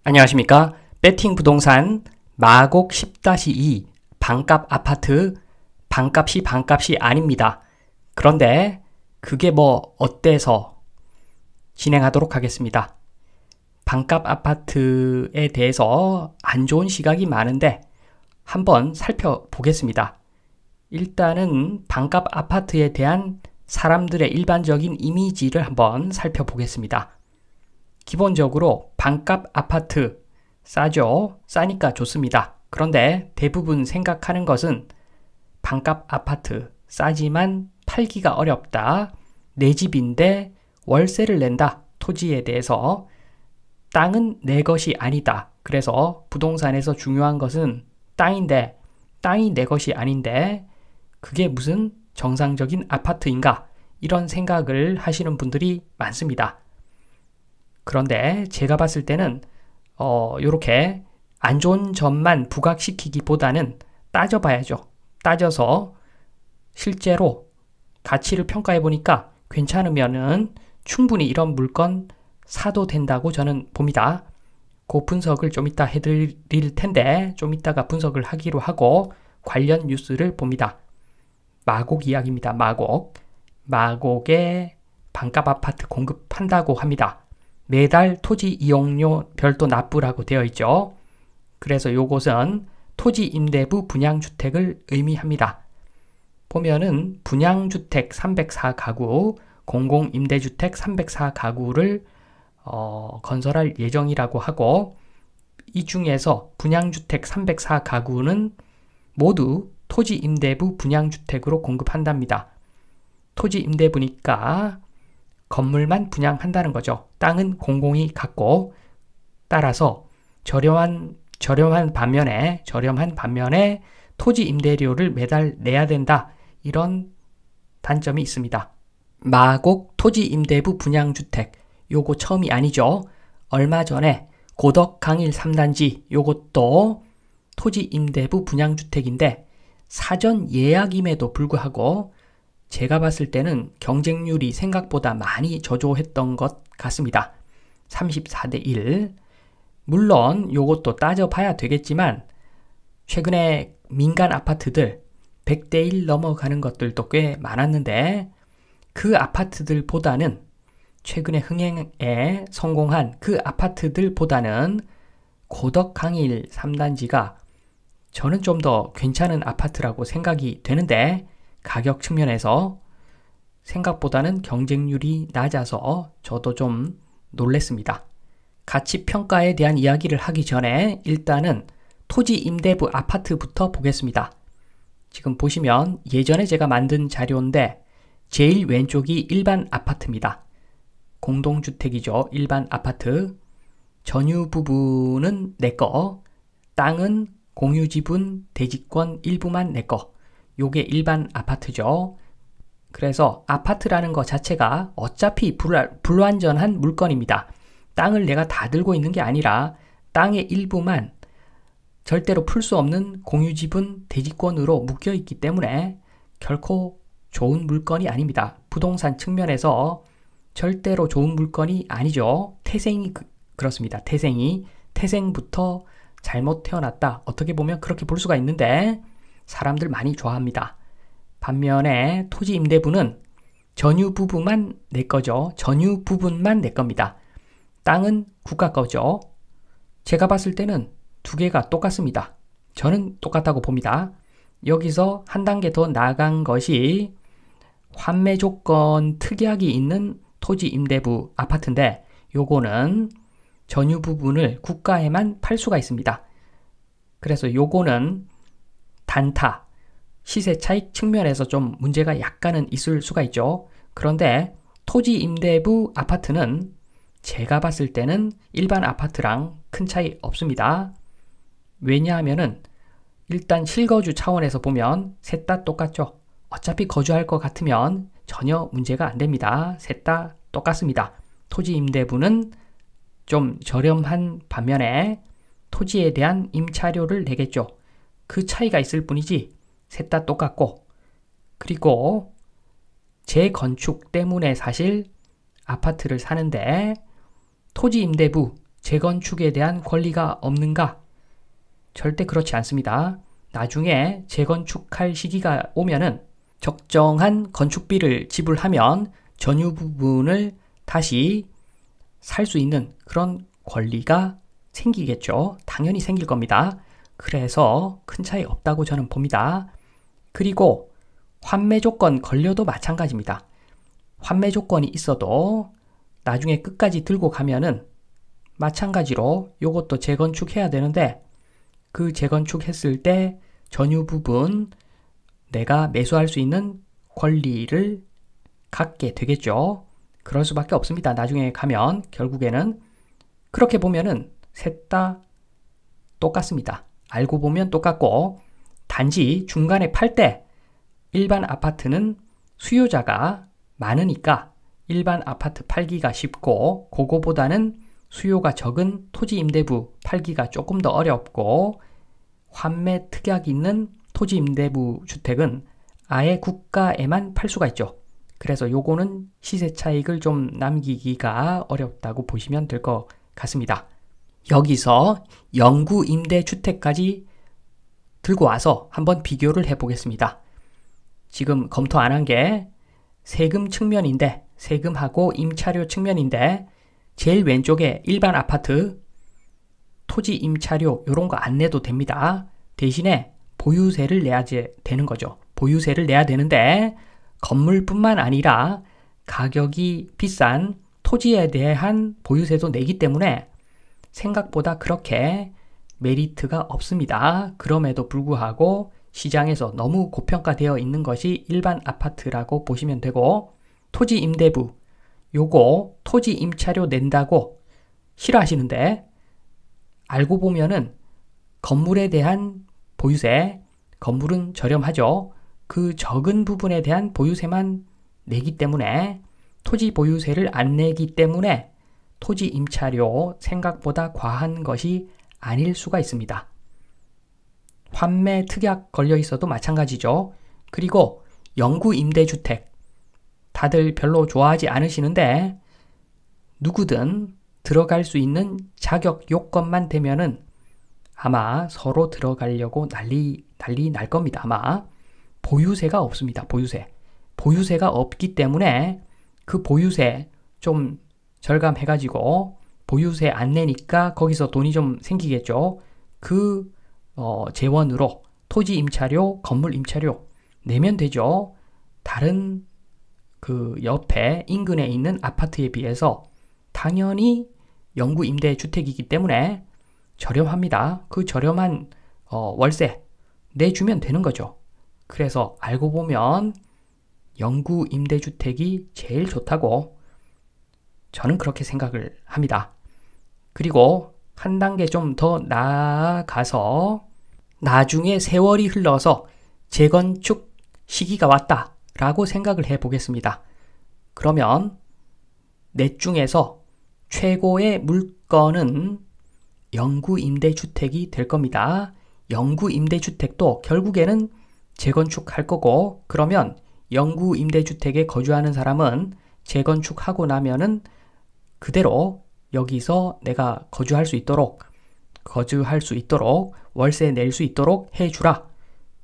안녕하십니까. 배팅 부동산 마곡 10-2 반값 아파트 반값이 반값이 아닙니다. 그런데 그게 뭐 어때서 진행하도록 하겠습니다. 반값 아파트에 대해서 안 좋은 시각이 많은데 한번 살펴보겠습니다. 일단은 반값 아파트에 대한 사람들의 일반적인 이미지를 한번 살펴보겠습니다. 기본적으로 반값 아파트 싸죠? 싸니까 좋습니다. 그런데 대부분 생각하는 것은 반값 아파트 싸지만 팔기가 어렵다. 내 집인데 월세를 낸다. 토지에 대해서 땅은 내 것이 아니다. 그래서 부동산에서 중요한 것은 땅인데 땅이 내 것이 아닌데 그게 무슨 정상적인 아파트인가? 이런 생각을 하시는 분들이 많습니다. 그런데 제가 봤을 때는 요렇게 안 좋은 점만 부각시키기보다는 따져봐야죠. 따져서 실제로 가치를 평가해 보니까 괜찮으면은 충분히 이런 물건 사도 된다고 저는 봅니다. 그 분석을 좀 이따 해드릴 텐데 좀 이따가 분석을 하기로 하고 관련 뉴스를 봅니다. 마곡 이야기입니다. 마곡에 반값 아파트 공급한다고 합니다. 매달 토지 이용료 별도 납부라고 되어 있죠. 그래서 요것은 토지 임대부 분양주택을 의미합니다. 보면은 분양주택 304가구, 공공임대주택 304가구를 건설할 예정이라고 하고 이 중에서 분양주택 304가구는 모두 토지 임대부 분양주택으로 공급한답니다. 토지 임대부니까 건물만 분양한다는 거죠. 땅은 공공이 갖고 따라서 저렴한 반면에 토지 임대료를 매달 내야 된다. 이런 단점이 있습니다. 마곡 토지 임대부 분양주택 요거 처음이 아니죠. 얼마 전에 고덕 강일 3단지 요것도 토지 임대부 분양주택인데 사전 예약임에도 불구하고 제가 봤을 때는 경쟁률이 생각보다 많이 저조했던 것 같습니다. 34대1. 물론 요것도 따져봐야 되겠지만 최근에 민간 아파트들 100대1 넘어가는 것들도 꽤 많았는데 그 아파트들보다는 최근에 흥행에 성공한 그 아파트들보다는 고덕 강일 3단지가 저는 좀 더 괜찮은 아파트라고 생각이 되는데 가격 측면에서 생각보다는 경쟁률이 낮아서 저도 좀 놀랬습니다. 가치 평가에 대한 이야기를 하기 전에 일단은 토지 임대부 아파트부터 보겠습니다. 지금 보시면 예전에 제가 만든 자료인데 제일 왼쪽이 일반 아파트입니다. 공동주택이죠. 일반 아파트. 전유 부분은 내 거, 땅은 공유지분 대지권 일부만 내 거. 요게 일반 아파트죠. 그래서 아파트라는 것 자체가 어차피 불완전한 물건입니다. 땅을 내가 다 들고 있는 게 아니라 땅의 일부만 절대로 풀 수 없는 공유지분 대지권으로 묶여 있기 때문에 결코 좋은 물건이 아닙니다. 부동산 측면에서 절대로 좋은 물건이 아니죠. 태생이 그렇습니다. 태생부터 잘못 태어났다. 어떻게 보면 그렇게 볼 수가 있는데 사람들 많이 좋아합니다. 반면에 토지 임대부는 전유 부분만 내 거죠. 전유 부분만 내 겁니다. 땅은 국가 거죠. 제가 봤을 때는 두 개가 똑같습니다. 저는 똑같다고 봅니다. 여기서 한 단계 더 나아간 것이 환매 조건 특약이 있는 토지 임대부 아파트인데 요거는 전유 부분을 국가에만 팔 수가 있습니다. 그래서 요거는 단타, 시세 차익 측면에서 좀 문제가 약간은 있을 수가 있죠. 그런데 토지 임대부 아파트는 제가 봤을 때는 일반 아파트랑 큰 차이 없습니다. 왜냐하면은 일단 실거주 차원에서 보면 셋 다 똑같죠. 어차피 거주할 것 같으면 전혀 문제가 안 됩니다. 셋 다 똑같습니다. 토지 임대부는 좀 저렴한 반면에 토지에 대한 임차료를 내겠죠. 그 차이가 있을 뿐이지 셋 다 똑같고 그리고 재건축 때문에 사실 아파트를 사는데 토지 임대부 재건축에 대한 권리가 없는가? 절대 그렇지 않습니다. 나중에 재건축할 시기가 오면은 적정한 건축비를 지불하면 전유 부분을 다시 살 수 있는 그런 권리가 생기겠죠. 당연히 생길 겁니다. 그래서 큰 차이 없다고 저는 봅니다. 그리고 환매 조건 걸려도 마찬가지입니다. 환매 조건이 있어도 나중에 끝까지 들고 가면은 마찬가지로 요것도 재건축해야 되는데 그 재건축했을 때 전유 부분 내가 매수할 수 있는 권리를 갖게 되겠죠. 그럴 수밖에 없습니다. 나중에 가면 결국에는 그렇게 보면은 셋 다 똑같습니다. 알고 보면 똑같고 단지 중간에 팔 때 일반 아파트는 수요자가 많으니까 일반 아파트 팔기가 쉽고 그거보다는 수요가 적은 토지임대부 팔기가 조금 더 어렵고 환매 특약이 있는 토지임대부 주택은 아예 국가에만 팔 수가 있죠. 그래서 요거는 시세 차익을 좀 남기기가 어렵다고 보시면 될 것 같습니다. 여기서 영구 임대주택까지 들고 와서 한번 비교를 해보겠습니다. 지금 검토 안 한 게 세금 측면인데 세금하고 임차료 측면인데 제일 왼쪽에 일반 아파트 토지 임차료 이런 거 안 내도 됩니다. 대신에 보유세를 내야 되는 거죠. 보유세를 내야 되는데 건물뿐만 아니라 가격이 비싼 토지에 대한 보유세도 내기 때문에 생각보다 그렇게 메리트가 없습니다. 그럼에도 불구하고 시장에서 너무 고평가되어 있는 것이 일반 아파트라고 보시면 되고 토지 임대부 요거 토지 임차료 낸다고 싫어하시는데 알고 보면은 건물에 대한 보유세 건물은 저렴하죠. 그 적은 부분에 대한 보유세만 내기 때문에 토지 보유세를 안 내기 때문에 토지 임차료 생각보다 과한 것이 아닐 수가 있습니다. 환매 특약 걸려 있어도 마찬가지죠. 그리고 영구 임대주택 다들 별로 좋아하지 않으시는데 누구든 들어갈 수 있는 자격 요건만 되면은 아마 서로 들어가려고 난리 날 겁니다. 아마 보유세가 없습니다. 보유세가 없기 때문에 그 보유세 좀 절감해가지고 보유세 안 내니까 거기서 돈이 좀 생기겠죠. 그 재원으로 토지 임차료, 건물 임차료 내면 되죠. 다른 그 옆에 인근에 있는 아파트에 비해서 당연히 영구 임대 주택이기 때문에 저렴합니다. 그 저렴한 월세 내주면 되는 거죠. 그래서 알고 보면 영구 임대 주택이 제일 좋다고 저는 그렇게 생각을 합니다. 그리고 한 단계 좀 더 나아가서 나중에 세월이 흘러서 재건축 시기가 왔다라고 생각을 해보겠습니다. 그러면 넷 중에서 최고의 물건은 영구 임대주택이 될 겁니다. 영구 임대주택도 결국에는 재건축할 거고 그러면 영구 임대주택에 거주하는 사람은 재건축하고 나면은 그대로 여기서 내가 거주할 수 있도록 월세 낼 수 있도록 해주라.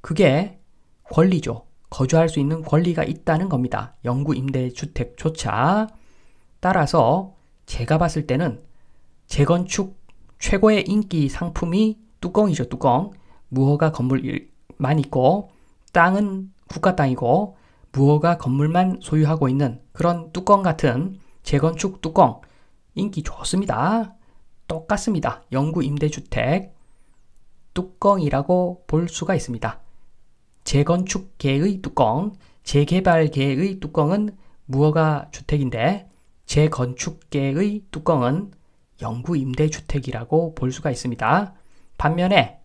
그게 권리죠. 거주할 수 있는 권리가 있다는 겁니다. 영구 임대주택조차. 따라서 제가 봤을 때는 재건축 최고의 인기 상품이 뚜껑이죠. 뚜껑. 무허가 건물만 있고 땅은 국가 땅이고 무허가 건물만 소유하고 있는 그런 뚜껑 같은 재건축 뚜껑 인기 좋습니다. 똑같습니다. 영구 임대주택 뚜껑이라고 볼 수가 있습니다. 재건축계의 뚜껑, 재개발계의 뚜껑은 무허가 주택인데 재건축계의 뚜껑은 영구 임대주택이라고 볼 수가 있습니다. 반면에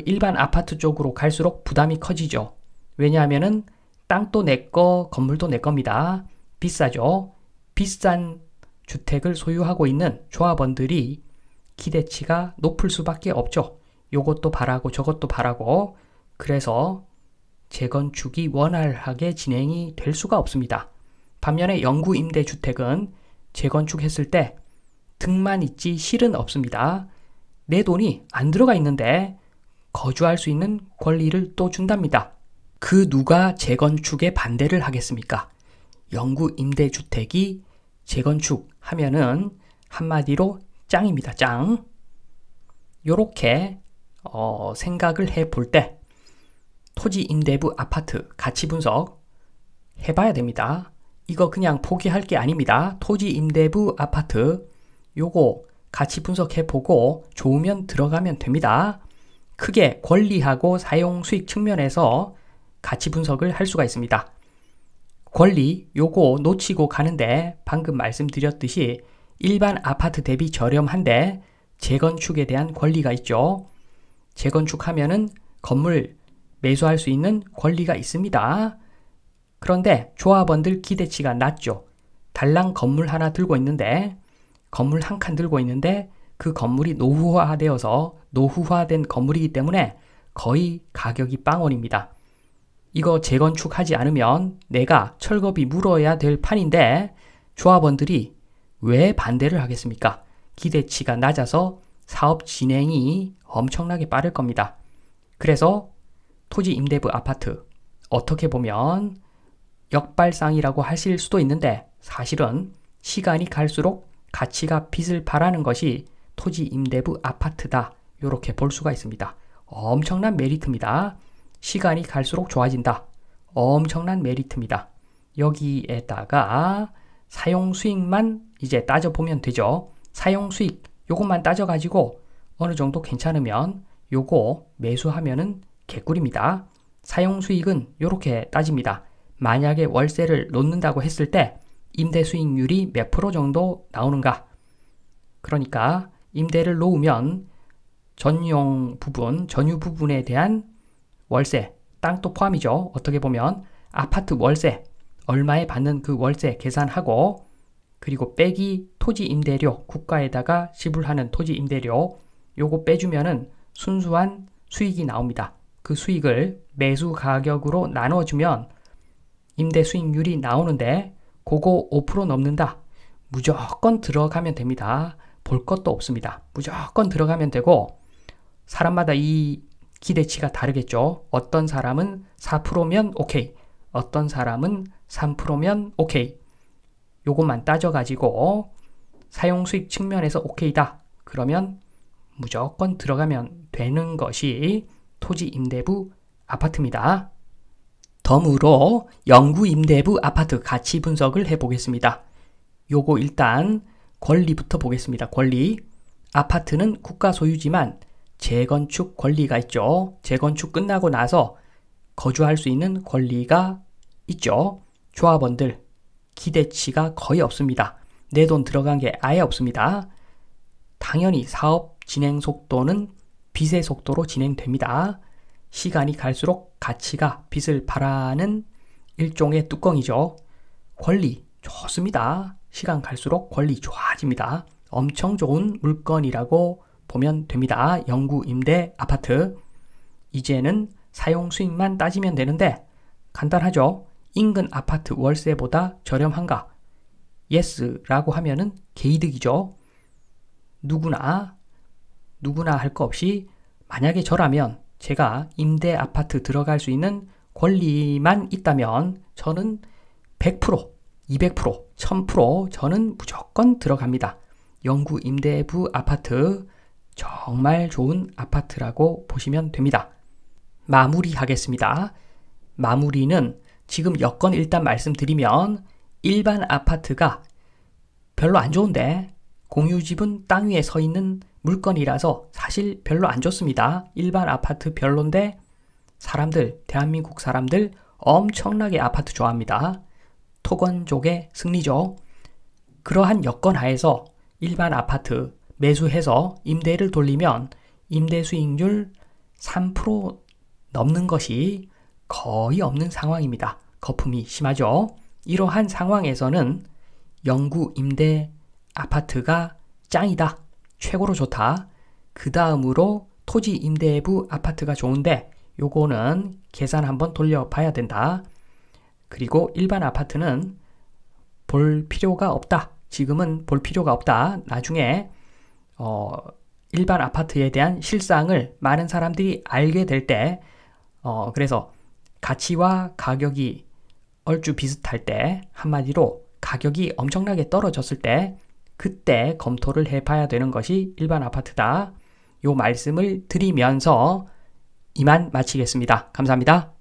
일반 아파트 쪽으로 갈수록 부담이 커지죠. 왜냐하면은 땅도 내 거, 건물도 내 겁니다. 비싸죠. 비싼 주택을 소유하고 있는 조합원들이 기대치가 높을 수밖에 없죠. 요것도 바라고 저것도 바라고 그래서 재건축이 원활하게 진행이 될 수가 없습니다. 반면에 영구 임대주택은 재건축했을 때 득만 있지 실은 없습니다. 내 돈이 안 들어가 있는데 거주할 수 있는 권리를 또 준답니다. 그 누가 재건축에 반대를 하겠습니까? 영구 임대주택이 재건축하면은 한마디로 짱입니다. 짱. 요렇게 생각을 해볼 때 토지임대부 아파트 가치 분석 해봐야 됩니다. 이거 그냥 포기할 게 아닙니다. 토지임대부 아파트 요거 가치 분석해보고 좋으면 들어가면 됩니다. 크게 권리하고 사용 수익 측면에서 가치 분석을 할 수가 있습니다. 권리 요거 놓치고 가는데 방금 말씀드렸듯이 일반 아파트 대비 저렴한데 재건축에 대한 권리가 있죠. 재건축하면은 건물 매수할 수 있는 권리가 있습니다. 그런데 조합원들 기대치가 낮죠. 달랑 건물 하나 들고 있는데 건물 한 칸 들고 있는데 그 건물이 노후화되어서 노후화된 건물이기 때문에 거의 가격이 빵원입니다. 이거 재건축하지 않으면 내가 철거비 물어야 될 판인데 조합원들이 왜 반대를 하겠습니까? 기대치가 낮아서 사업 진행이 엄청나게 빠를 겁니다. 그래서 토지 임대부 아파트 어떻게 보면 역발상이라고 하실 수도 있는데 사실은 시간이 갈수록 가치가 빛을 발하는 것이 토지 임대부 아파트다. 이렇게 볼 수가 있습니다. 엄청난 메리트입니다. 시간이 갈수록 좋아진다. 엄청난 메리트입니다. 여기에다가 사용 수익만 이제 따져보면 되죠. 사용 수익 요것만 따져가지고 어느 정도 괜찮으면 요거 매수하면은 개꿀입니다. 사용 수익은 요렇게 따집니다. 만약에 월세를 놓는다고 했을 때 임대 수익률이 몇 프로 정도 나오는가? 그러니까 임대를 놓으면 전용 부분, 전유 부분에 대한 월세, 땅도 포함이죠. 어떻게 보면 아파트 월세, 얼마에 받는 그 월세 계산하고 그리고 빼기 토지 임대료, 국가에다가 지불하는 토지 임대료 요거 빼주면은 순수한 수익이 나옵니다. 그 수익을 매수 가격으로 나눠주면 임대 수익률이 나오는데 그거 5% 넘는다. 무조건 들어가면 됩니다. 볼 것도 없습니다. 무조건 들어가면 되고 사람마다 이 기대치가 다르겠죠. 어떤 사람은 4%면 오케이. 어떤 사람은 3%면 오케이. 요것만 따져가지고 사용 수익 측면에서 오케이다. 그러면 무조건 들어가면 되는 것이 토지 임대부 아파트입니다. 덤으로 영구 임대부 아파트 가치 분석을 해보겠습니다. 요거 일단 권리부터 보겠습니다. 권리. 아파트는 국가 소유지만 재건축 권리가 있죠. 재건축 끝나고 나서 거주할 수 있는 권리가 있죠. 조합원들 기대치가 거의 없습니다. 내 돈 들어간 게 아예 없습니다. 당연히 사업 진행 속도는 빛의 속도로 진행됩니다. 시간이 갈수록 가치가 빛을 발하는 일종의 뚜껑이죠. 권리 좋습니다. 시간 갈수록 권리 좋아집니다. 엄청 좋은 물건이라고 보면 됩니다. 영구 임대 아파트. 이제는 사용 수익만 따지면 되는데 간단하죠. 인근 아파트 월세보다 저렴한가? 예스라고 하면은 개이득이죠. 누구나 할 거 없이 만약에 저라면 제가 임대 아파트 들어갈 수 있는 권리만 있다면 저는 100%, 200%, 1000% 저는 무조건 들어갑니다. 영구 임대부 아파트 정말 좋은 아파트라고 보시면 됩니다. 마무리하겠습니다. 마무리는 지금 여건 일단 말씀드리면 일반 아파트가 별로 안 좋은데 공유집은 땅 위에 서 있는 물건이라서 사실 별로 안 좋습니다. 일반 아파트 별론데 사람들, 대한민국 사람들 엄청나게 아파트 좋아합니다. 토건족의 승리죠. 그러한 여건 하에서 일반 아파트 매수해서 임대를 돌리면 임대 수익률 3% 넘는 것이 거의 없는 상황입니다. 거품이 심하죠. 이러한 상황에서는 영구 임대 아파트가 짱이다. 최고로 좋다. 그 다음으로 토지 임대부 아파트가 좋은데 요거는 계산 한번 돌려봐야 된다. 그리고 일반 아파트는 볼 필요가 없다. 지금은 볼 필요가 없다. 나중에 일반 아파트에 대한 실상을 많은 사람들이 알게 될 때, 그래서 가치와 가격이 얼추 비슷할 때, 한마디로 가격이 엄청나게 떨어졌을 때, 그때 검토를 해봐야 되는 것이 일반 아파트다. 요 말씀을 드리면서 이만 마치겠습니다. 감사합니다.